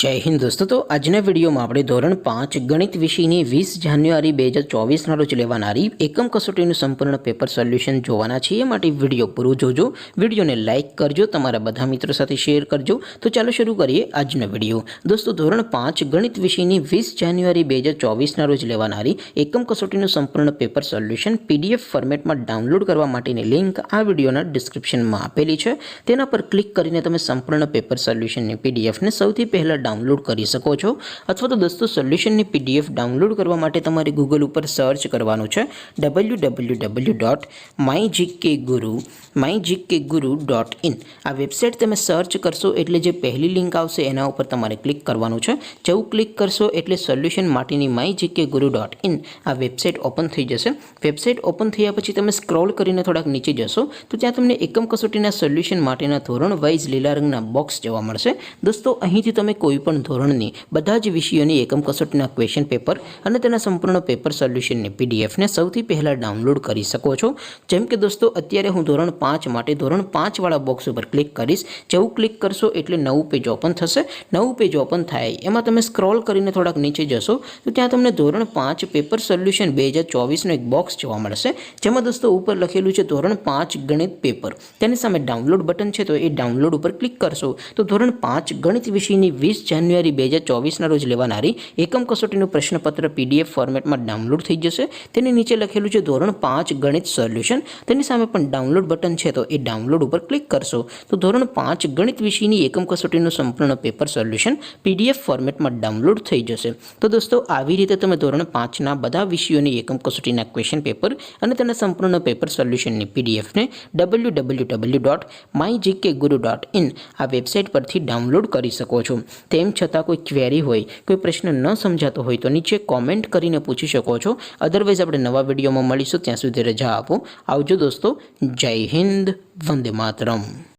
जय हिंद दोस्तों। तो આજના વિડીયોમાં આપણે ધોરણ 5 ગણિત વિષયની 20 જાન્યુઆરી 2024ના રોજ લેવાનારી એકમ કસોટીનું સંપૂર્ણ પેપર સોલ્યુશન જોવાના છીએ। માટે વિડીયો પૂરો જોજો, વિડીયોને લાઇક કરજો, તમારા બધા મિત્રો સાથે શેર કરજો। તો ચાલો શરૂ કરીએ આજનો વિડીયો। દોસ્તો ધોરણ 5 ગણિત વિષયની 20 જાન્યુઆરી 2024ના રોજ લેવાનારી એકમ કસોટીનું સંપૂર્ણ પેપર સોલ્યુશન પીડીએફ ફોર્મેટમાં ડાઉનલોડ કરવા માટેની લિંક આ વિડીયોના ડિસ્ક્રિપ્શનમાં આપેલી છે। તેના પર ક્લિક કરીને તમે સંપૂર્ણ પેપર સોલ્યુશનની પીડીએફને સૌથી પહેલા डाउनलॉड કરી શકો છો। અથવા તો દોસ્તો સોલ્યુશનની પીડીએફ ડાઉનલોડ કરવા માટે તમારે ગૂગલ ઉપર સર્ચ કરવાનું છે www.mygkguru.in। આ વેબસાઇટ તમે સર્ચ કરશો એટલે જે પહેલી લિંક આવશે એના ઉપર તમારે ક્લિક કરવાનું છે। જેવું ક્લિક કરશો એટલે સોલ્યુશન માટેની mygkguru.in આ વેબસાઇટ ઓપન થઈ જશે। વેબસાઇટ ઓપન થયા પછી તમે સ્ક્રોલ કરીને થોડાક નીચે જશો તો ત્યાં તમને એકમ કસોટીના સોલ્યુશન માટેના ધોરણ વાઇઝ લીલા રંગના બોક્સ જોવા મળશે। દોસ્તો અહીંથી તમે કોઈપણ ધોરણની બધા જ વિષયોની એકમ કસોટીના ક્વેશ્ચન પેપર અને તેના સંપૂર્ણ પેપર સોલ્યુશનની પીડીએફને સૌથી પહેલાં ડાઉનલોડ કરી શકો છો। જેમ કે દોસ્તો અત્યારે હું ધોરણ 5 માટે ધોરણ 5 વાળા બોક્સ ઉપર ક્લિક કરીશ। જેવું ક્લિક કરશો એટલે નવું પેજ ઓપન થશે। નવું પેજ ઓપન થાય એમાં તમે સ્ક્રોલ કરીને થોડાક નીચે જશો તો ત્યાં તમને ધોરણ 5 પેપર સોલ્યુશન 2024નો એક બોક્સ જોવા મળશે। જેમાં દોસ્તો ઉપર લખેલું છે ધોરણ 5 ગણિત પેપર, તેની સામે ડાઉનલોડ બટન છે તો એ ડાઉનલોડ ઉપર ક્લિક કરશો તો ધોરણ 5 ગણિત વિષયની 20 જાન્યુઆરી 2024ના રોજ લેવાનારી એકમ કસોટીનું પ્રશ્નપત્ર પીડીએફ ફોર્મેટમાં ડાઉનલોડ થઈ જશે। તેની નીચે લખેલું છે ધોરણ 5 ગણિત સોલ્યુશન, તેની સામે પણ ડાઉનલોડ બટન છે તો એ ડાઉનલોડ ઉપર ક્લિક કરશો તો ધોરણ 5 ગણિત વિષયની એકમ કસોટીનું સંપૂર્ણ પેપર સોલ્યુશન પીડીએફ ફોર્મેટમાં ડાઉનલોડ થઈ જશે। તો દોસ્તો આવી રીતે તમે ધોરણ 5ના બધા વિષયોની એકમ કસોટીના ક્વેશ્ચન પેપર અને તેના સંપૂર્ણ પેપર સોલ્યુશનની પીડીએફને www.mygkguru.in આ વેબસાઇટ પરથી ડાઉનલોડ કરી શકો છો। તેમ છતાં કોઈ ક્વેરી હોય, કોઈ પ્રશ્ન ન સમજાતો હોય તો નીચે કોમેન્ટ કરીને પૂછી શકો છો। અધરવાઇઝ આપણે નવા વિડીયોમાં મળીશું, ત્યાં સુધી રજા આપો। આવજો દોસ્તો, જય હિન્દ, વંદે માતરમ।